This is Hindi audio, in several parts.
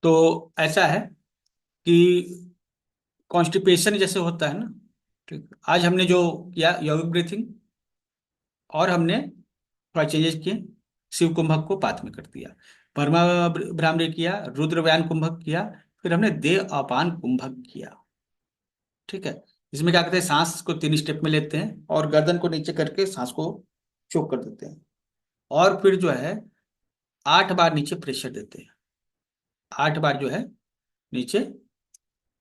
तो ऐसा है कि कॉन्स्टिपेशन जैसे होता है ना, ठीक, आज हमने जो किया यौगिक ब्रीथिंग, और हमने थोड़ा चेंजेस किए, शिव कुंभक को पात में कर दिया, परमा भ्रामरी किया, रुद्रव्यान कुंभक किया, फिर हमने देव अपान कुंभक किया। ठीक है। इसमें क्या करते हैं, सांस को 3 स्टेप में लेते हैं और गर्दन को नीचे करके सांस को चोक कर देते हैं, और फिर जो है 8 बार नीचे प्रेशर देते हैं, 8 बार जो है नीचे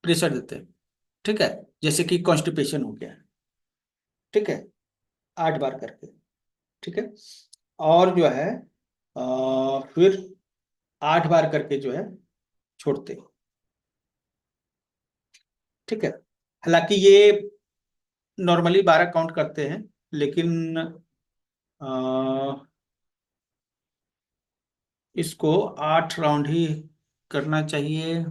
प्रेशर देते हैं। ठीक है, जैसे कि कॉन्स्टिपेशन हो गया। ठीक है, 8 बार करके। ठीक है, और जो है फिर 8 बार करके जो है छोड़ते हैं। ठीक है, हालांकि ये नॉर्मली 12 काउंट करते हैं, लेकिन अ, इसको 8 राउंड ही करना चाहिए।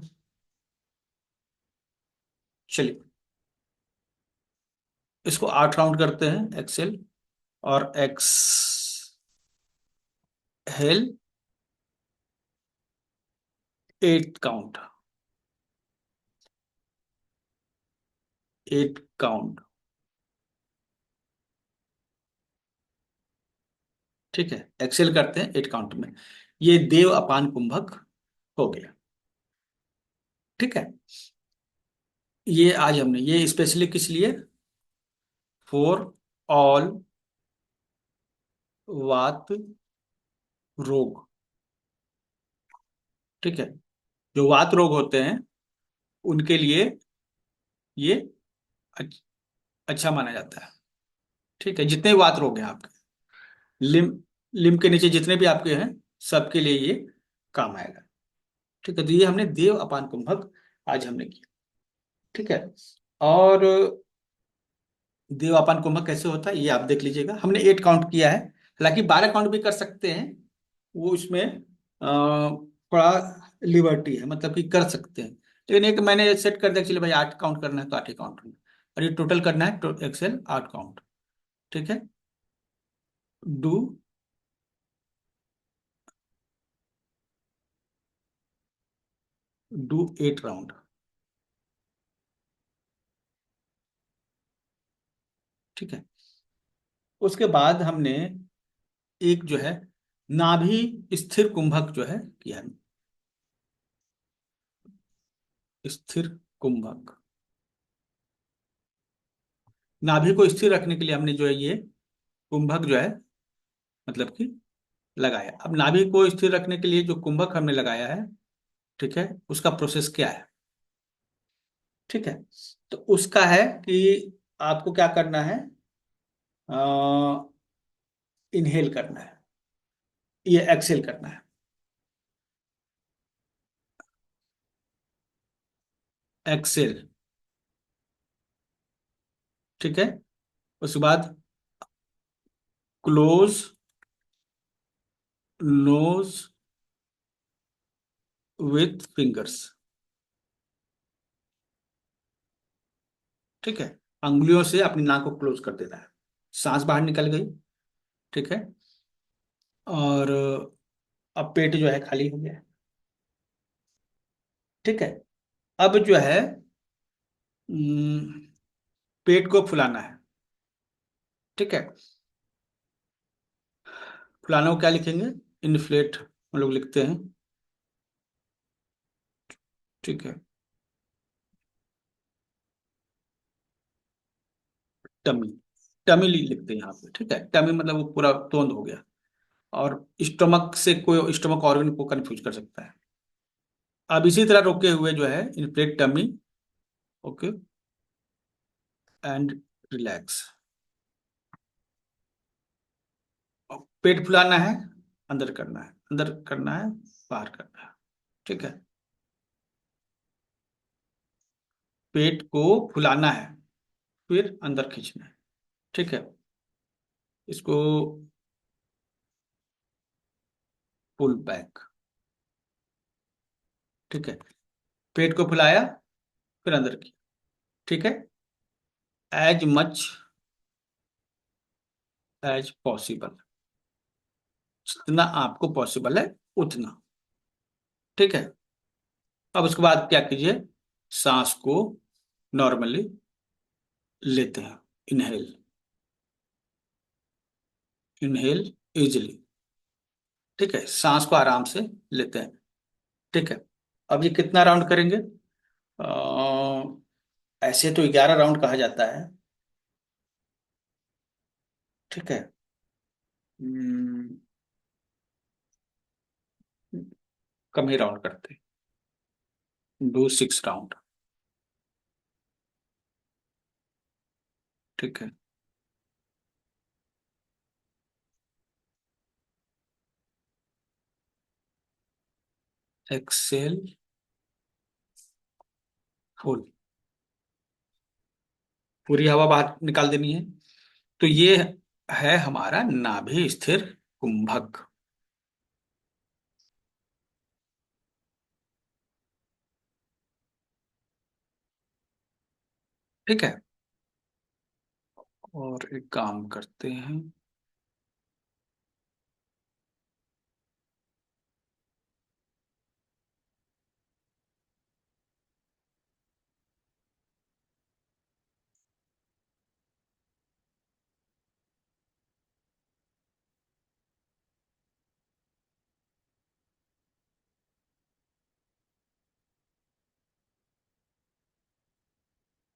चलिए, इसको 8 राउंड करते हैं एक्सेल और एक्स हेल, 8 काउंट, 8 काउंट। ठीक है, एक्सेल करते हैं 8 काउंट में। ये देव अपान कुंभक हो गया। ठीक है, ये आज हमने ये स्पेशली किस लिए, फॉर ऑल वात रोग। ठीक है, जो वात रोग होते हैं उनके लिए ये अच्छ- अच्छा माना जाता है। ठीक है, जितने वात रोग हैं आपके, लिम लिम के नीचे जितने भी आपके हैं, सबके लिए ये काम आएगा। ठीक है, तो ये हमने देव अपान कुंभक आज हमने किया। ठीक है, और देव अपान कुंभक कैसे होता है ये आप देख लीजिएगा, हमने 8 काउंट किया है, हालांकि 12 काउंट भी कर सकते हैं, वो इसमें थोड़ा लिबर्टी है, मतलब कि कर सकते हैं, लेकिन एक मैंने सेट कर दिया, चलिए भाई 8 काउंट करना है तो 8 ही काउंट करना है, और ये टोटल करना है तो एक्सेल 8 काउंट। ठीक है, डू डू 8 राउंड। ठीक है, उसके बाद हमने एक जो है नाभि स्थिर कुंभक जो है किया है, स्थिर कुंभक। नाभि को स्थिर रखने के लिए हमने जो है ये कुंभक जो है, मतलब कि लगाया। अब नाभि को स्थिर रखने के लिए जो कुंभक हमने लगाया है, ठीक है, उसका प्रोसेस क्या है। ठीक है, तो उसका है कि आपको क्या करना है, इनहेल करना है, ये एक्सेल करना है। एक्सेल। ठीक है, उसके बाद क्लोज नोज विथ फिंगर्स। ठीक है, अंगुलियों से अपनी नाक को क्लोज कर देना है, सांस बाहर निकल गई। ठीक है, और अब पेट जो है खाली हो गया है। ठीक है, अब जो है हम्म, पेट को फुलाना है। ठीक है, फुलाना को क्या लिखेंगे, इन्फ्लेट हम लोग लिखते हैं। ठीक है, टमी, टमी लिखते हैं यहाँ पे। ठीक है, टमी मतलब वो पूरा तोंद हो गया, और स्टमक से कोई स्टमक ऑर्गन को कंफ्यूज कर सकता है। अब इसी तरह रोके हुए जो है inflate tummy, okay, and relax. पेट फुलाना है, अंदर करना है, अंदर करना है, बाहर करना है। ठीक है, पेट को फुलाना है, फिर अंदर खींचना है। ठीक है, इसको पुल बैक। ठीक है, पेट को फुलाया, फिर अंदर किया। ठीक है, एज मच एज पॉसिबल, जितना आपको पॉसिबल है उतना। ठीक है, अब उसके बाद क्या कीजिए, सांस को नॉर्मली लेते हैं, इनहेल, इनहेल इजिली। ठीक है, सांस को आराम से लेते हैं। ठीक है, अब ये कितना राउंड करेंगे? ऐसे तो 11 राउंड कहा जाता है। ठीक है। हम्म, कम ही राउंड करते हैं, डू 6 राउंड। ठीक है। एक्सेल फुल, पूरी हवा बाहर निकाल देनी है। तो ये है हमारा नाभि स्थिर कुंभक। ठीक है, और एक काम करते हैं,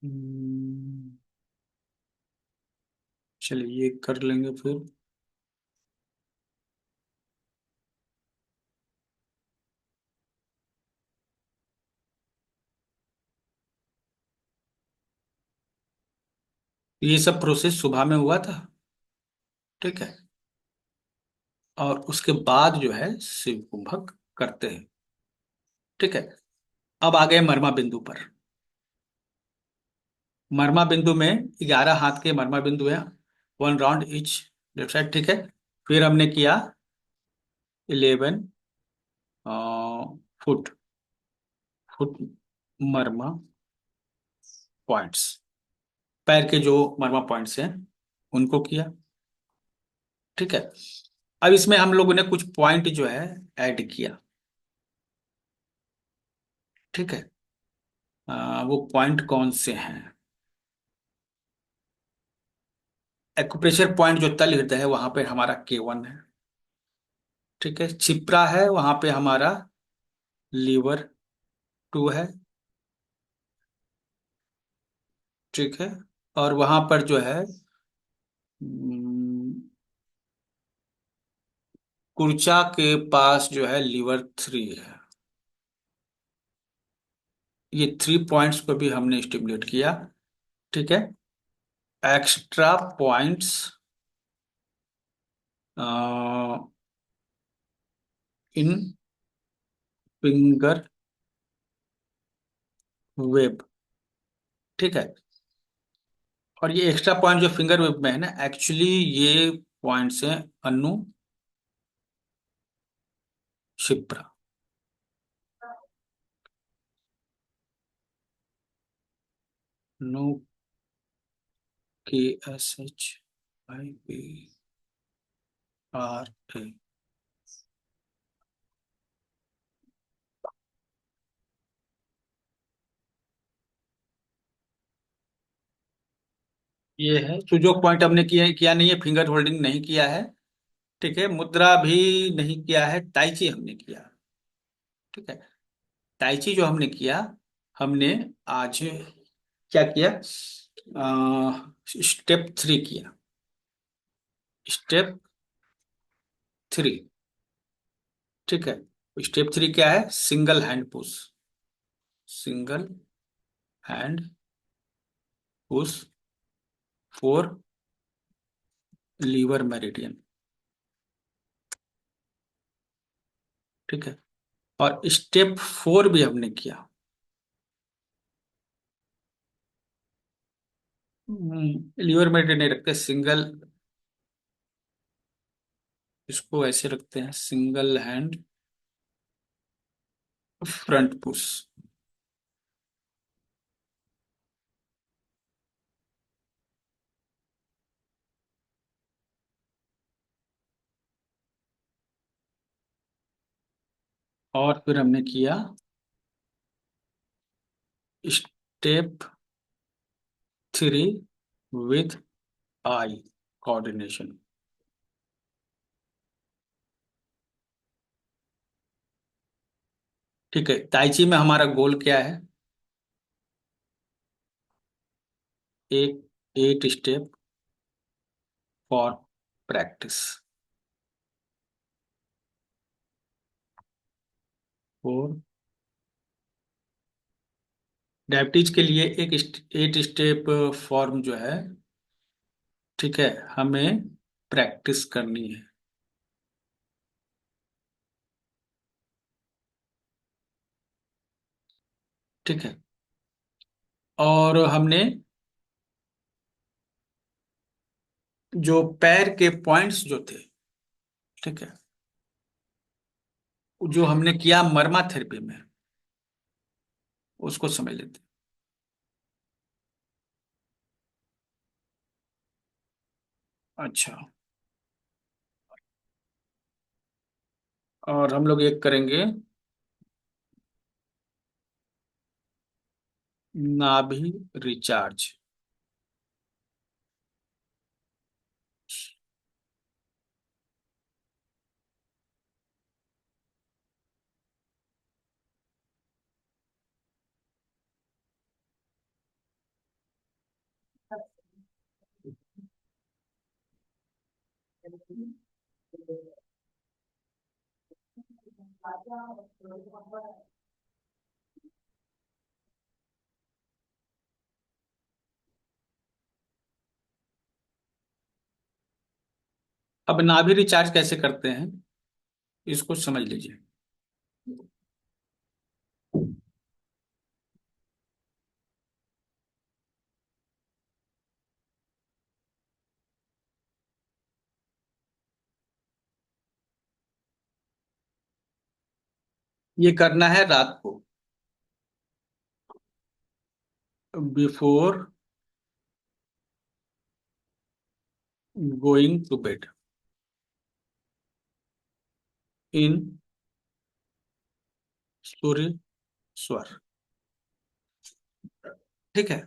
हम्म, चलिए ये कर लेंगे फिर। ये सब प्रोसेस सुबह में हुआ था। ठीक है, और उसके बाद जो है शिव कुंभक करते हैं। ठीक है, अब आ गए मर्मा बिंदु पर। मर्मा बिंदु में 11 हाथ के मर्मा बिंदु हैं, 1 राउंड इच लेफ्ट साइड। ठीक है, फिर हमने किया 11 फुट, फुट मर्मा पॉइंट्स, पैर के जो मर्मा पॉइंट्स हैं उनको किया। ठीक है, अब इसमें हम लोगों ने कुछ पॉइंट जो है ऐड किया। ठीक है, वो पॉइंट कौन से हैं? एक्यूप्रेशर पॉइंट जो तल हृदय है वहां पे हमारा K1 है। ठीक है, छिपरा है वहां पे हमारा लीवर 2 है। ठीक है, और वहां पर जो है हम्म, कुर्चा के पास जो है लीवर 3 है। ये 3 पॉइंट्स को भी हमने स्टिमुलेट किया। ठीक है, extra points in finger web. ठीक है, और ये एक्स्ट्रा पॉइंट जो फिंगर वेब में है ना, एक्चुअली ये पॉइंट्स हैं अनु शिप्रा। No, KSHIPRA। ये है, तो जो पॉइंट हमने किया किया नहीं है, फिंगर होल्डिंग नहीं किया है। ठीक है, मुद्रा भी नहीं किया है, ताइची हमने किया। ठीक है, ताइची जो हमने किया, हमने आज क्या किया, स्टेप 3 किया। स्टेप 3। ठीक है, स्टेप 3 क्या है? Single hand push, single hand push for liver meridian. ठीक है, और स्टेप 4 भी हमने किया। लीवर मेरिडियन नहीं रखते, सिंगल, इसको ऐसे रखते हैं, सिंगल हैंड फ्रंट पुश। और फिर हमने किया स्टेप 3 विथ आई कोऑर्डिनेशन। ठीक है, ताइची में हमारा गोल क्या है? एक 8 स्टेप फॉर प्रैक्टिस। और डायबिटीज के लिए एक 8 स्टेप फॉर्म जो है, ठीक है, हमें प्रैक्टिस करनी है। ठीक है, और हमने जो पैर के पॉइंट्स जो थे, ठीक है, जो हमने किया मर्मा थेरेपी में, उसको समझ लेते हैं। अच्छा, और हम लोग एक करेंगे नाभि रिचार्ज। अब नाभि रिचार्ज कैसे करते हैं, इसको समझ लीजिए। ये करना है रात को, बिफोर गोइंग टू बेड, इन सूर्य स्वर। ठीक है,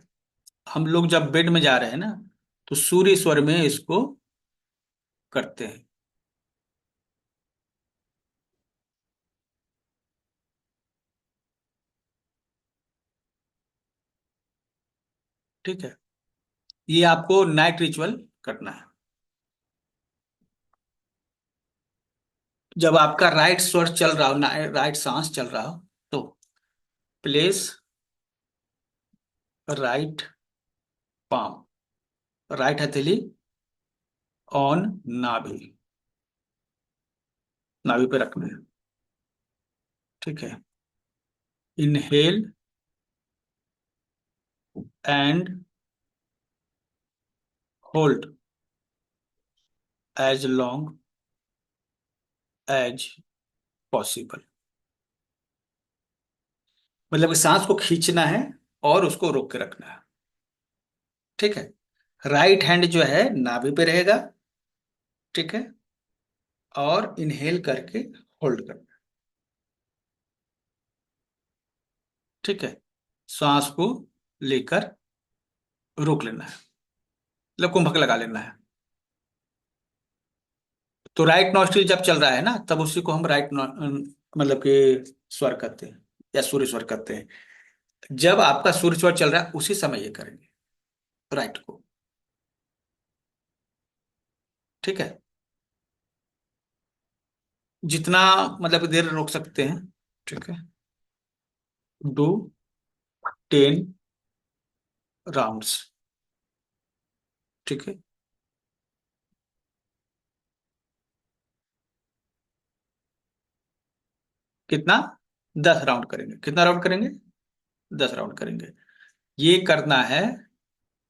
हम लोग जब बेड में जा रहे हैं ना, तो सूर्य स्वर में इसको करते हैं। ठीक है, ये आपको नाइट रिचुअल करना है। जब आपका राइट स्वर चल रहा हो, राइट सांस चल रहा हो, तो प्लेस राइट पाम, राइट हथेली ऑन नाभि, नाभि पे रखना है। ठीक है, inhale and hold as long as possible. मतलब कि सांस को खींचना है और उसको रोक के रखना है। ठीक है, राइट हैंड जो है नाभि पे रहेगा। ठीक है, और इनहेल करके होल्ड करना। ठीक है, सांस को लेकर रोक लेना है, मतलब कुंभक लगा लेना है। तो राइट नॉस्ट्रिल जब चल रहा है ना, तब उसी को हम मतलब कि स्वर कहते हैं, या सूर्य स्वर कहते हैं। जब आपका सूर्य स्वर चल रहा है, उसी समय ये करेंगे राइट को। ठीक है, जितना मतलब देर रोक सकते हैं। ठीक है, डू 10 राउंड्स। ठीक है, कितना? 10 राउंड करेंगे। कितना राउंड करेंगे? 10 राउंड करेंगे। ये करना है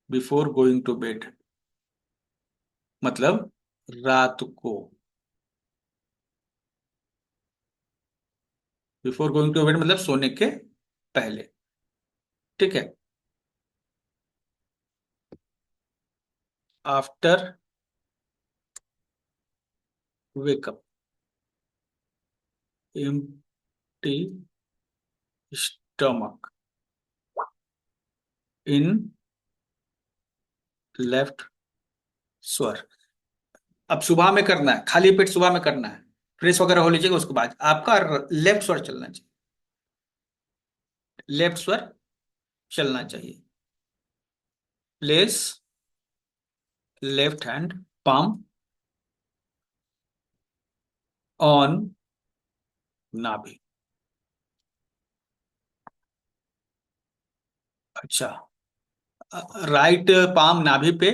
बिफोर गोइंग टू बेड, मतलब रात को। बिफोर गोइंग टू बेड मतलब सोने के पहले। ठीक है, after wake up, empty stomach, in left स्वर। अब सुबह में करना है, खाली पेट सुबह में करना है, फ्रेश वगैरह हो लीजिएगा, उसके बाद आपका लेफ्ट स्वर चलना चाहिए, लेफ्ट स्वर चलना चाहिए। Place left hand palm on नाभि। अच्छा, राइट पाम नाभि पे,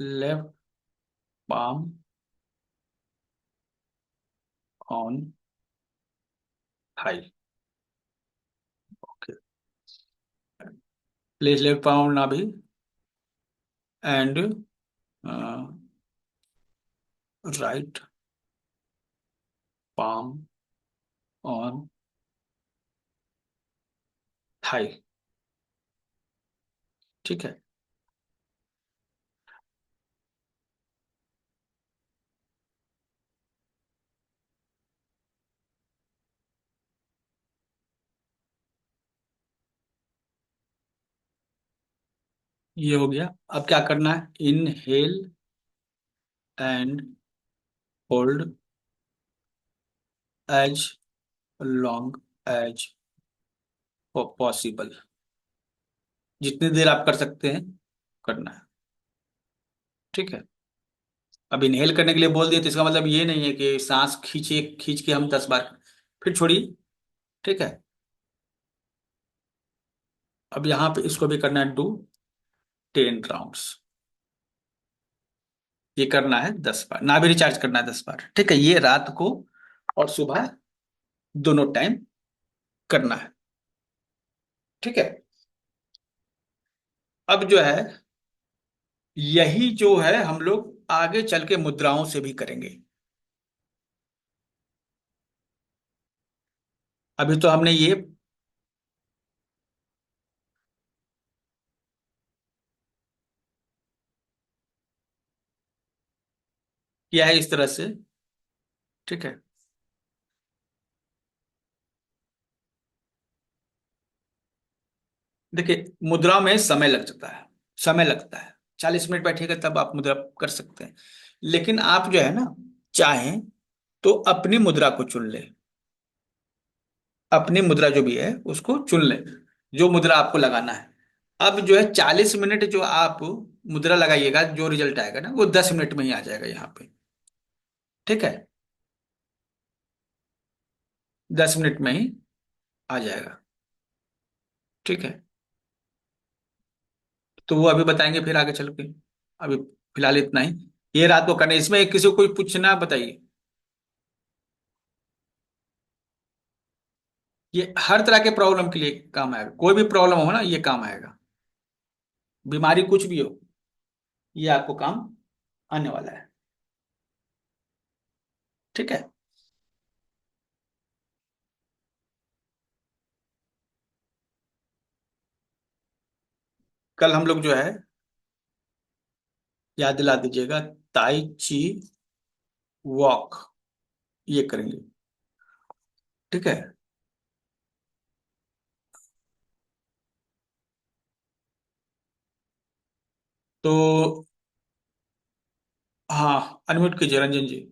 left palm on thigh. Okay, place left palm on नाभि and right palm on thigh. ठीक है, ये हो गया। अब क्या करना है, inhale and hold as long as possible. जितनी देर आप कर सकते हैं करना है। ठीक है, अब इनहेल करने के लिए बोल दिए तो इसका मतलब ये नहीं है कि सांस खींचे, खींच के हम 10 बार फिर छोड़िए। ठीक है, अब यहाँ पे इसको भी करना है, डू 10 राउंड्स। ये करना है 10 बार, ना भी रिचार्ज करना है 10 बार। ठीक है, ये रात को और सुबह दोनों टाइम करना है। ठीक है, अब जो है, यही जो है हम लोग आगे चल के मुद्राओं से भी करेंगे। अभी तो हमने ये किया है इस तरह से। ठीक है, देखिए मुद्रा में समय लग जाता है, समय लगता है। 40 मिनट बैठिएगा तब आप मुद्रा कर सकते हैं। लेकिन आप जो है ना, चाहें तो अपनी मुद्रा को चुन ले, अपनी मुद्रा जो भी है उसको चुन ले, जो मुद्रा आपको लगाना है। अब जो है 40 मिनट जो आप मुद्रा लगाइएगा, जो रिजल्ट आएगा ना वो 10 मिनट में ही आ जाएगा यहाँ पे। ठीक है, 10 मिनट में ही आ जाएगा। ठीक है, तो वो अभी बताएंगे फिर आगे चल के। अभी फिलहाल इतना ही, ये रात को करना है। इसमें किसी को कोई पूछना बताइए। ये हर तरह के प्रॉब्लम के लिए काम आएगा, कोई भी प्रॉब्लम हो ना ये काम आएगा। बीमारी कुछ भी हो, ये आपको काम आने वाला है। ठीक है, कल हम लोग जो है, याद दिला दीजिएगा, ताई ची वॉक ये करेंगे। ठीक है, तो हाँ, अनम्यूट कीजिए रंजन जी।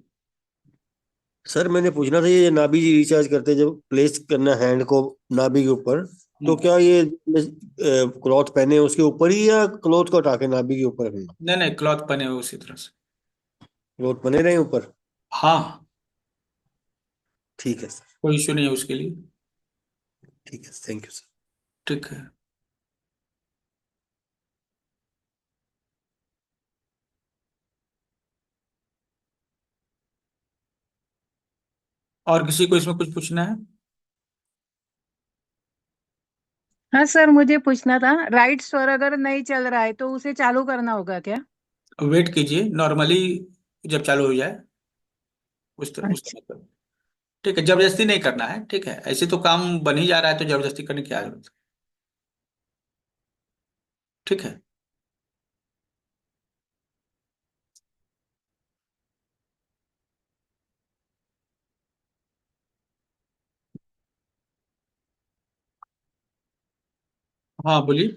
सर मैंने पूछना था, ये नाभि जी रिचार्ज करते हैं जब प्लेस करना हैंड को नाभि के ऊपर, तो हम्म, क्या ये क्लॉथ पहने उसके ऊपर ही या क्लॉथ को उठा के नाभि के ऊपर रखना? नहीं नहीं, क्लॉथ पहने हुए उसी तरह से। क्लॉथ बने रहे ऊपर? हाँ, ठीक है सर। कोई इश्यू नहीं है उसके लिए। ठीक है, थैंक यू सर। ठीक है, और किसी को इसमें कुछ पूछना है? हाँ सर, मुझे पूछना था, राइट स्वर अगर नहीं चल रहा है तो उसे चालू करना होगा क्या? वेट कीजिए, नॉर्मली जब चालू हो जाए उस अच्छा। तरह करो। ठीक है, जबरदस्ती नहीं करना है। ठीक है, ऐसे तो काम बन ही जा रहा है तो जबरदस्ती करने की क्या जरूरत है। ठीक है, हाँ बोलिए।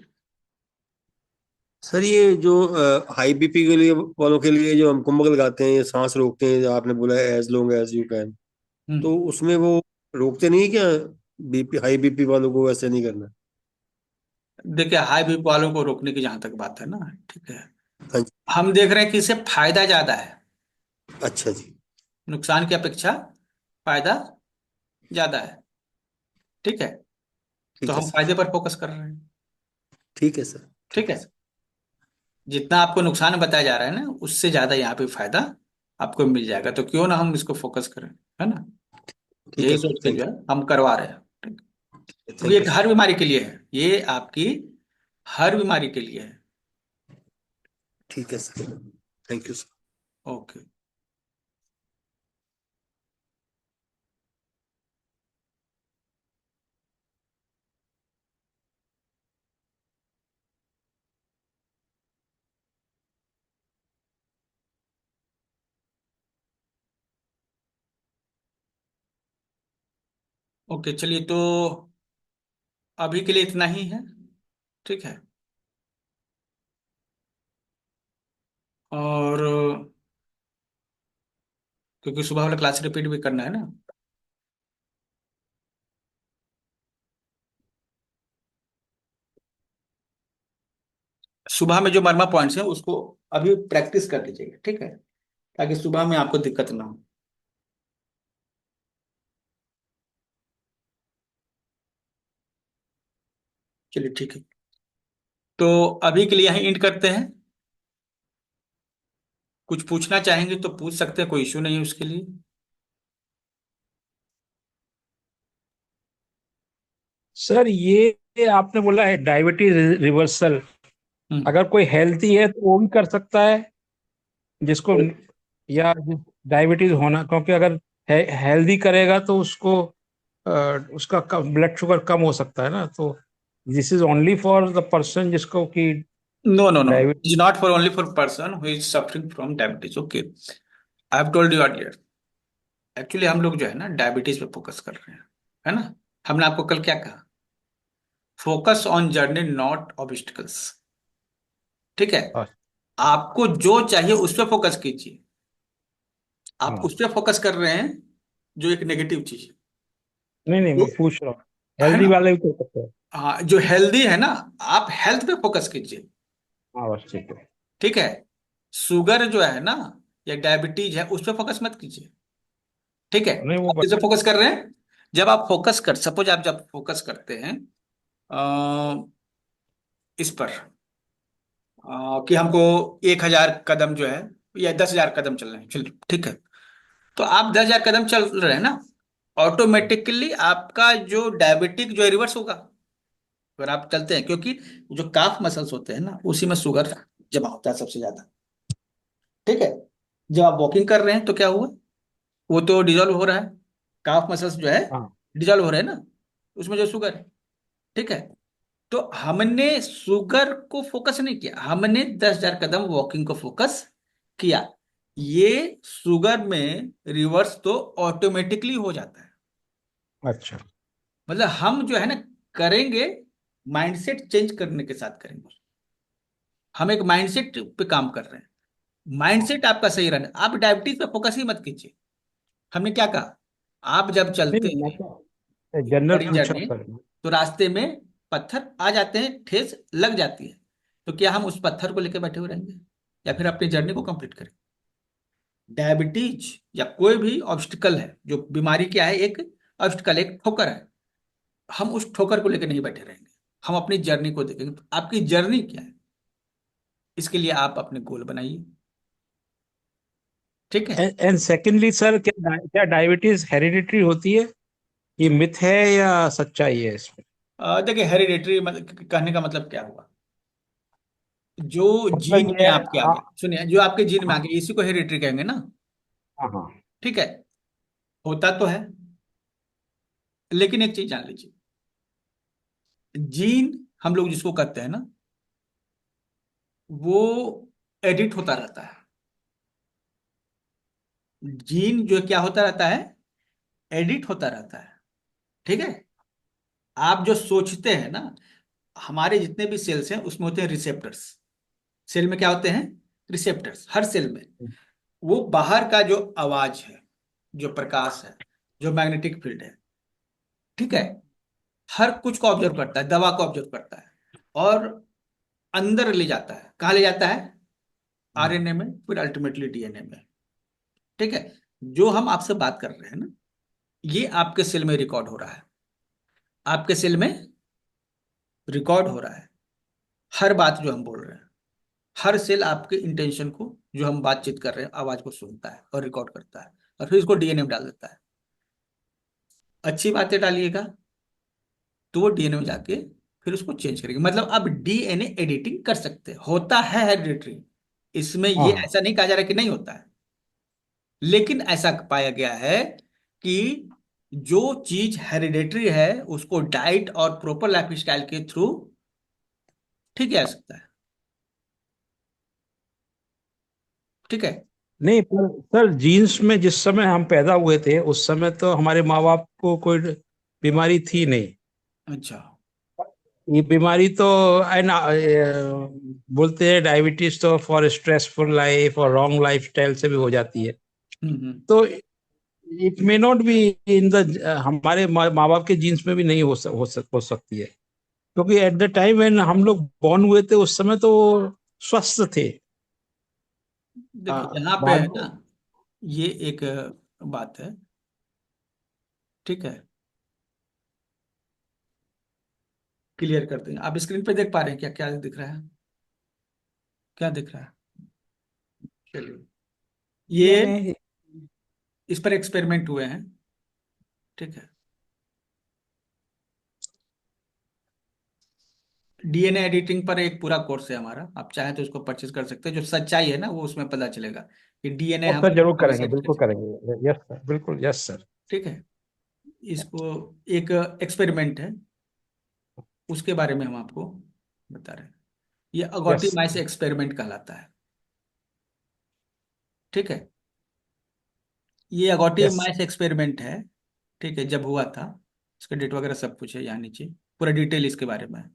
सर ये जो हाई बीपी के लिए वालों के लिए जो हम कुंभक लगाते हैं, ये सांस रोकते हैं, जो आपने बोला as long as you can, तो हम्म। उसमें वो रोकते नहीं क्या? बीपी, हाई बीपी वालों को वैसे नहीं करना? देखिए, हाई बीपी वालों को रोकने की जहां तक बात है ना, ठीक है, हाँ जी। हम देख रहे हैं कि इससे फायदा ज्यादा है, अच्छा जी। नुकसान की अपेक्षा फायदा ज्यादा है। ठीक है, तो ठीक है हम सर। फायदे पर फोकस कर रहे हैं। ठीक है सर। ठीक ठीक है है, सर। जितना आपको नुकसान बताया जा रहा है ना, उससे ज्यादा यहाँ पे फायदा आपको मिल जाएगा, तो क्यों ना हम इसको फोकस करें, है ना। ठीक यही है सर। सोच के थैंक जो है हम करवा रहे हैं। ठीक। यू। क्योंकि थैंक ये यू सर। हर बीमारी के लिए है, ये आपकी हर बीमारी के लिए है। ठीक है sir. Thank you sir. Okay. Okay, चलिए तो अभी के लिए इतना ही है। ठीक है, और क्योंकि सुबह वाला क्लास रिपीट भी करना है ना। सुबह में जो मरमा पॉइंट्स हैं उसको अभी प्रैक्टिस कर लीजिएगा, ठीक है, ताकि सुबह में आपको दिक्कत ना हो। चलिए ठीक है, तो अभी के लिए यहीं एंड करते हैं। कुछ पूछना चाहेंगे तो पूछ सकते हैं, कोई इशू नहीं है उसके लिए। सर ये आपने बोला है डायबिटीज रिवर्सल, हम्म। अगर कोई हेल्थी है तो वो भी कर सकता है जिसको, या डायबिटीज होना, क्योंकि अगर हेल्दी करेगा तो उसको अ, उसका ब्लड शुगर कम हो सकता है ना, तो this is only for the person जिसको कि no no no, is diabetes. Not for only for person who is suffering from diabetes. Okay, I have told you earlier, actually हम लोग जो है ना डायबिटीज पे फोकस कर रहे हैं, है ना। हमने आपको कल क्या कहा? Focus on journey not obstacles. ठीक है, हाँ आपको जो चाहिए उस पर फोकस कीजिए। आप हाँ। उस पर फोकस कर रहे हैं जो एक नेगेटिव चीज नहीं नहीं, है। मैं पूछ रहा हूँ, है हेल्दी ना। वाले भी कर सकते हैं। हाँ, जो हेल्दी है ना, आप हेल्थ पे फोकस कीजिए। हाँ बस ठीक है। ठीक है, शुगर जो है ना या डायबिटीज है उस पर फोकस मत कीजिए। ठीक है, नहीं वो आप किसे फोकस कर रहे हैं? जब आप फोकस कर, सपोज आप जब फोकस करते हैं इस पर, कि हमको 1,000 कदम जो है या 10,000 कदम चलना है, चलो ठीक है, तो आप 10,000 कदम चल रहे हैं ना, ऑटोमेटिकली आपका जो डायबिटिक जो है रिवर्स होगा अगर आप चलते हैं, क्योंकि जो काफ मसल्स होते हैं ना उसी में शुगर जमा होता है सबसे ज्यादा। ठीक है, जब आप वॉकिंग कर रहे हैं तो क्या हुआ, वो तो डिजोल्व हो रहा है, काफ मसल्स जो है हाँ। डिजोल्व हो रहे हैं ना, उसमें जो शुगर है। ठीक है, तो हमने शुगर को फोकस नहीं किया, हमने 10,000 कदम वॉकिंग को फोकस किया। ये शुगर में रिवर्स तो ऑटोमेटिकली हो जाता है। अच्छा। मतलब हम जो है ना करेंगे, माइंडसेट चेंज करने के साथ करेंगे। हम एक माइंडसेट पे काम कर रहे हैं, हाँ। माइंडसेट आपका सही रहना। आप डायबिटीज पे फोकस ही मत कीजिए। हमने क्या कहा, आप जब नहीं चलते नहीं, मैं हैं तो जनरल बड़ी पूछा जर्नी, सर। तो रास्ते में पत्थर आ जाते हैं, ठेस लग जाती है, तो क्या हम उस पत्थर को लेकर बैठे हुए रहेंगे या फिर अपनी जर्नी को कंप्लीट करें? डायबिटीज या कोई भी ऑब्स्टिकल है, जो बीमारी क्या है, एक ऑब्स्टिकल, एक ठोकर है। हम उस ठोकर को लेकर नहीं बैठे रहेंगे, हम अपनी जर्नी को देखेंगे। तो आपकी जर्नी क्या है, इसके लिए आप अपने गोल बनाइए। ठीक है। एंड सेकेंडली सर, क्या डायबिटीज हेरिडिटरी होती है? ये मिथ है या सच्चाई है इसमें? देखिए, हेरिडेटरी मतलब कहने का मतलब क्या हुआ, जो मतलब जीन ये में है, आपके आ हाँ गए, सुनिए, जो आपके जीन में आ हाँ गए इसी को हेरिडेटरी कहेंगे ना। हाँ हाँ। ठीक है, होता तो है, लेकिन एक चीज जान लीजिए, जीन हम लोग जिसको कहते हैं ना, वो एडिट होता रहता है। जीन जो क्या होता रहता है, एडिट होता रहता है। ठीक है, आप जो सोचते हैं ना, हमारे जितने भी सेल्स हैं उसमें होते हैं रिसेप्टर्स। सेल में क्या होते हैं? रिसेप्टर्स, हर सेल में। वो बाहर का जो आवाज है, जो प्रकाश है, जो मैग्नेटिक फील्ड है, ठीक है, हर कुछ को ऑब्जर्व करता है, दवा को ऑब्जर्व करता है, और अंदर ले जाता है। कहाँ ले जाता है? आरएनए में, फिर अल्टीमेटली डीएनए में। ठीक है। जो हम आपसे बात कर रहे हैं ना, ये आपके सेल में रिकॉर्ड हो रहा है। आपके सेल में रिकॉर्ड हो रहा है हर बात जो हम बोल रहे हैं। हर सेल आपके इंटेंशन को, जो हम बातचीत कर रहे हैं, आवाज को सुनता है और रिकॉर्ड करता है, और फिर इसको डीएनए में डाल देता है। अच्छी बातें डालिएगा तो वो डीएनए में जाके फिर उसको चेंज करेगी। मतलब अब डीएनए एडिटिंग कर सकते हैं, होता है हेरिडिटरी। इसमें ये हाँ ऐसा नहीं कहा जा रहा कि नहीं होता है, लेकिन ऐसा पाया गया है कि जो चीज हेरिडेटरी है उसको डाइट और प्रॉपर लाइफ स्टाइल के थ्रू ठीक किया जा सकता है। ठीक है। नहीं, पर सर जीन्स में जिस समय हम पैदा हुए थे उस समय तो हमारे माँ बाप को कोई बीमारी थी नहीं। अच्छा। ये बीमारी तो है ना, बोलते हैं डायबिटीज तो फॉर स्ट्रेसफुल लाइफ और रॉन्ग लाइफस्टाइल से भी हो जाती है। तो it may not be in the, हमारे माँ बाप के जीन्स में भी नहीं हो सकती है, क्योंकि एट द टाइम व्हेन हम लोग बॉर्न हुए थे उस समय तो स्वस्थ थे। देखिए यहाँ पे है बाद ना, ये एक बात है। ठीक है, क्लियर कर देंगे। आप स्क्रीन पे देख पा रहे हैं क्या? क्या दिख रहा है? क्या दिख रहा है? चलिए, ये में इस पर एक्सपेरिमेंट हुए हैं। ठीक है। डीएनए एडिटिंग पर एक पूरा कोर्स है हमारा, आप चाहें तो उसको परचेज कर सकते हैं। जो सच्चाई है ना वो उसमें पता चलेगा कि डीएनए और हम सर जरूर करेंगे, कैसे। बिल्कुल करेंगे, यस सर, बिल्कुल, यस सर। ठीक है। इसको एक एक्सपेरिमेंट है, उसके बारे में हम आपको बता रहे हैं। ये अगॉटी यस माइस एक्सपेरिमेंट कहलाता है। ठीक है। ये अगॉटी यस माइस एक्सपेरिमेंट है। ठीक है, जब हुआ था, इसका डेट वगैरह सब कुछ है यहाँ नीचे, पूरा डिटेल इसके बारे में है।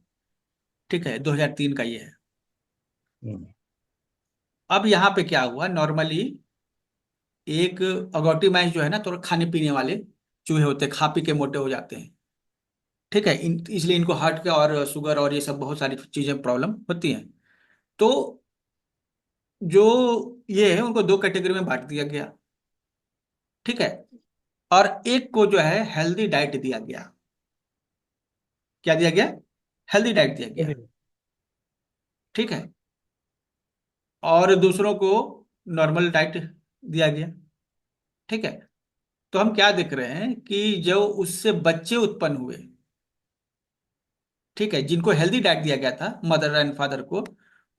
ठीक है, 2003 का ये है। अब यहाँ पे क्या हुआ, नॉर्मली एक अगॉटी माइस जो है ना, थोड़ा खाने पीने वाले चूहे होते हैं, खा पी के मोटे हो जाते हैं। ठीक है, इसलिए इनको हार्ट का और शुगर और ये सब बहुत सारी चीजें प्रॉब्लम होती हैं। तो जो ये है उनको दो कैटेगरी में बांट दिया गया। ठीक है। और एक को जो है हेल्दी डाइट दिया गया। क्या दिया गया? हेल्दी डाइट दिया गया। ठीक है। और दूसरों को नॉर्मल डाइट दिया गया। ठीक है। तो हम क्या देख रहे हैं कि जो उससे बच्चे उत्पन्न हुए, ठीक है, जिनको हेल्दी डाइट दिया गया था, मदर एंड फादर को,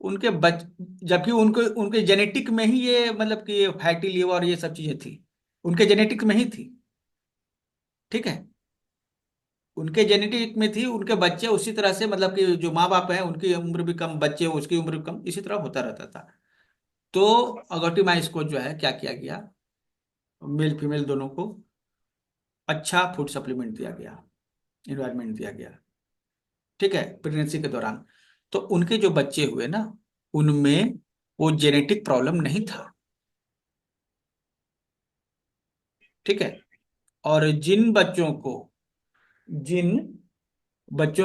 उनके बच जबकि उनको उनके जेनेटिक में ही ये, मतलब कि फैटी लिवर और ये सब चीजें थी, उनके जेनेटिक में ही थी। ठीक है। उनके जेनेटिक में थी, उनके बच्चे उसी तरह से, मतलब कि जो माँ बाप हैं उनकी उम्र भी कम, बच्चे उसकी उम्र भी कम, इसी तरह होता रहता था। तो अगोटिमाइस को जो है क्या किया गया, मेल फीमेल दोनों को अच्छा फूड सप्लीमेंट दिया गया, इन्वायरमेंट दिया गया। ठीक है, प्रेगनेंसी के दौरान। तो उनके जो बच्चे हुए ना, उनमें वो जेनेटिक प्रॉब्लम नहीं था। ठीक है। और जिन बच्चों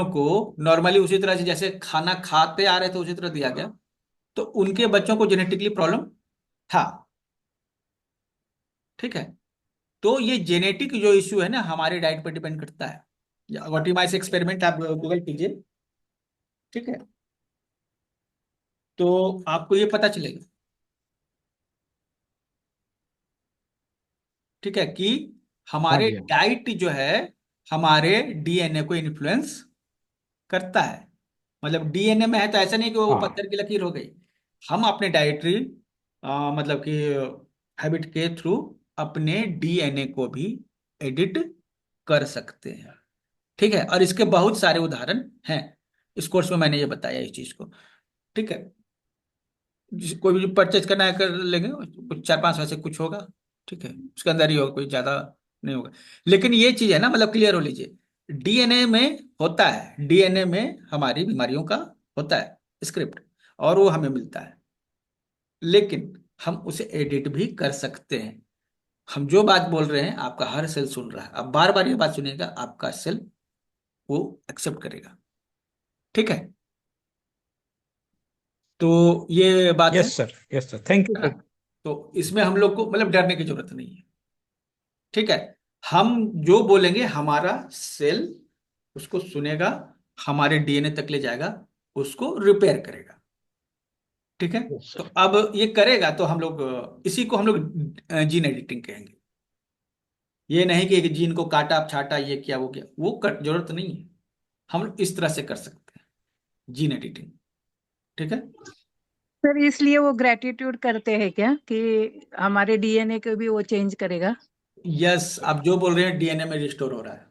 को नॉर्मली उसी तरह से जैसे खाना खाते आ रहे थे उसी तरह दिया गया, तो उनके बच्चों को जेनेटिकली प्रॉब्लम था। ठीक है। तो ये जेनेटिक जो इश्यू है ना, हमारे डाइट पर डिपेंड करता है। ऑटिमाइस एक्सपेरिमेंट आप गूगल कीजिए। ठीक है। तो आपको ये पता चलेगा। ठीक है, कि हाँ हमारे जी, हाँ डाइट जो है हमारे डीएनए को इन्फ्लुएंस करता है। मतलब डीएनए में है तो ऐसा नहीं कि वो हाँ पत्थर की लकीर हो गई। हम अपने डाइटरी मतलब कि हैबिट के थ्रू अपने डीएनए को भी एडिट कर सकते हैं। ठीक है, और इसके बहुत सारे उदाहरण हैं। इस कोर्स में मैंने ये बताया इस चीज को। ठीक है। कोई भी परचेज करना है कर लेंगे, कुछ चार पांच वैसे कुछ होगा। ठीक है, उसके अंदर ही होगा, कोई ज्यादा नहीं होगा। लेकिन ये चीज है ना, मतलब क्लियर हो लीजिए डीएनए में होता है, डीएनए में हमारी बीमारियों का होता है स्क्रिप्ट, और वो हमें मिलता है, लेकिन हम उसे एडिट भी कर सकते हैं। हम जो बात बोल रहे हैं आपका हर सेल सुन रहा है, अब बार बार ये बात सुनेगा आपका सेल, वो एक्सेप्ट करेगा। ठीक है, तो ये बात है यस सर, थैंक है ना। यू। तो इसमें हम लोग को मतलब डरने की जरूरत नहीं है। ठीक है, हम जो बोलेंगे हमारा सेल उसको सुनेगा, हमारे डीएनए तक ले जाएगा, उसको रिपेयर करेगा। ठीक है, यस तो सर। अब ये करेगा तो हम लोग इसी को हम लोग जीन एडिटिंग कहेंगे। ये नहीं कि एक जीन को काटा छाटा ये किया वो किया, वो जरूरत नहीं है। हम लोग इस तरह से कर सकते हैं जीन एडिटिंग। ठीक है, सर इसलिए वो ग्रेटिट्यूड करते हैं क्या कि हमारे डीएनए को भी वो चेंज करेगा? यस, आप जो बोल रहे हैं डीएनए में रिस्टोर हो रहा है।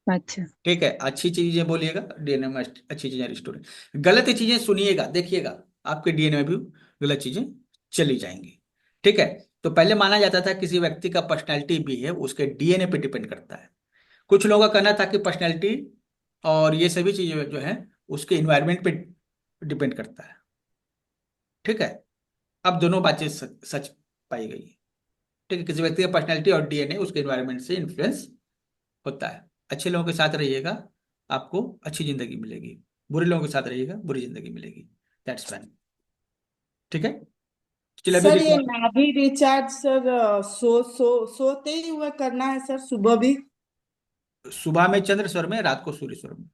अच्छा। ठीक है, अच्छी चीजें बोलिएगा, डीएनए में अच्छी चीजें रिस्टोर, गलत चीजें सुनिएगा देखिएगा, आपके डीएनए में भी गलत चीजें चली जाएंगी। ठीक है, तो पहले माना जाता था किसी व्यक्ति का पर्सनैलिटी भी है उसके डीएनए पे डिपेंड करता है। कुछ लोगों का कहना था कि पर्सनैलिटी और ये सभी चीजें जो है उसके इन्वायरमेंट पे डिपेंड करता है। ठीक है, अब दोनों बातें सच पाई गई है। ठीक है, किसी व्यक्ति का पर्सनैलिटी और डीएनए उसके इन्वायरमेंट से इन्फ्लुएंस होता है। अच्छे लोगों के साथ रहिएगा, आपको अच्छी जिंदगी मिलेगी, बुरे लोगों के साथ रहिएगा बुरी जिंदगी मिलेगी। That's fine. ठीक है, चलिए अभी सर ये रिकॉर्ड। नाभि रिचार्ज सर सोते ही हुए करना है सर, सुबह भी? सुबह में चंद्र स्वर में, रात को सूर्य स्वर में।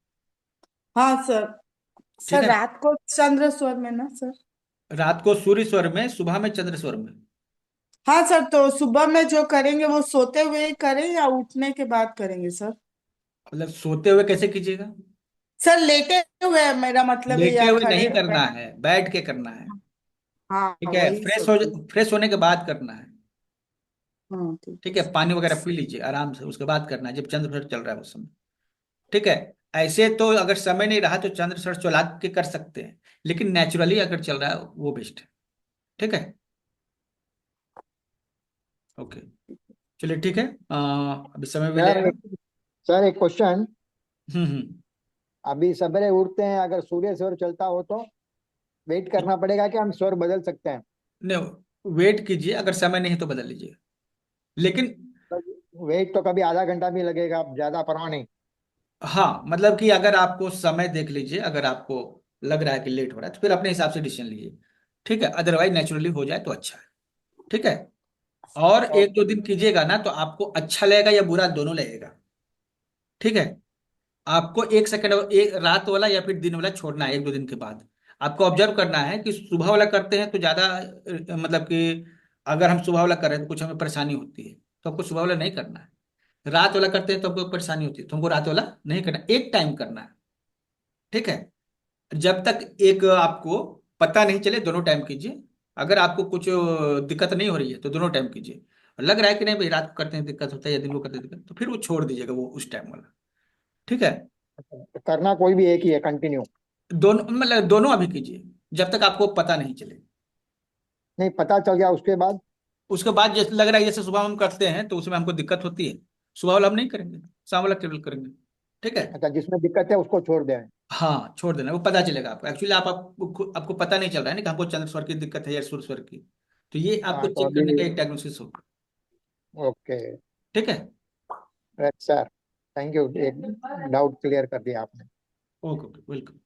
हाँ सर। ठीक सर है, रात को चंद्र स्वर में ना सर? रात को सूर्य स्वर में, सुबह में चंद्र स्वर में। हाँ सर, तो सुबह में जो करेंगे वो सोते हुए ही करें या उठने के बाद करेंगे सर? मतलब सोते हुए कैसे कीजिएगा? सर लेटे हुए मेरा मतलब है, लेटे या हुए नहीं खड़े करना है, बैठ के करना है। हाँ ठीक है, वही फ्रेश हो, सोच। फ्रेश होने के बाद करना है। हाँ ठीक है ठीक है, सर। पानी वगैरह पी लीजिए आराम से, उसके बाद करना है जब चंद्र ग्रहण चल रहा है उस समय। ठीक है, ऐसे तो अगर समय नहीं रहा तो चंद्र ग्रहण चला के कर सकते हैं, लेकिन नेचुरली अगर चल रहा है वो बेस्ट है। ठीक है, ओके, चलिए ठीक है, अभी समय मिल सर जाएगा। सर एक क्वेश्चन। हम्म। अभी सवेरे उठते हैं, अगर सूर्य स्वर चलता हो तो वेट करना पड़ेगा कि हम स्वर बदल सकते हैं? नहीं, वेट कीजिए, अगर समय नहीं है तो बदल लीजिए, लेकिन वेट तो कभी आधा घंटा भी लगेगा, ज्यादा परवाह नहीं। हाँ मतलब कि अगर आपको समय देख लीजिए, अगर आपको लग रहा है कि लेट हो रहा है तो फिर अपने हिसाब से डिसीजन लीजिए। ठीक है, अदरवाइज नेचुरली हो जाए तो अच्छा है। ठीक है, और एक दो ओके। दिन कीजिएगा ना तो आपको अच्छा लगेगा या बुरा दोनों लगेगा। ठीक है, आपको एक सेकंड, एक रात वाला या फिर दिन वाला छोड़ना है एक दो दिन के बाद। आपको ऑब्जर्व करना है कि सुबह वाला करते हैं तो ज्यादा मतलब कि अगर हम सुबह वाला कर रहे हैं तो कुछ हमें परेशानी होती है, तो आपको सुबह वाला नहीं करना है। रात वाला करते हैं तो हमको परेशानी होती है, तो हमको रात वाला नहीं करना, एक टाइम करना है। ठीक है, जब तक एक आपको पता नहीं चले दोनों टाइम कीजिए। अगर आपको कुछ दिक्कत नहीं हो रही है तो दोनों टाइम कीजिए, लग रहा है कि नहीं भाई रात को करते हैं दिक्कत होता है या दिन को करते हैं दिक्कत, तो फिर वो छोड़ दीजिएगा वो उस टाइम वाला। ठीक है, करना कोई भी एक ही है, कंटिन्यू? दोनों मतलब दोनों अभी कीजिए जब तक आपको पता नहीं चले। नहीं, पता चल गया उसके बाद? उसके बाद जैसे लग रहा है जैसे सुबह हम करते हैं तो उसमें हमको दिक्कत होती है, सुबह वाला हम नहीं करेंगे, शाम वाला केवल करेंगे। ठीक है, अच्छा, जिसमें दिक्कत है उसको छोड़ दें? हाँ छोड़ देना, वो पता चलेगा आपको। एक्चुअली आपको पता नहीं चल रहा है ना कि हमको चंद्र स्वर की दिक्कत है या सूर्य स्वर की, तो ये आपको हाँ तो चेक अभी। करने का एक डायग्नोसिस होगा। ओके। ठीक है, सर थैंक यू, एक डाउट क्लियर कर दिया आपने। Okay okay, welcome.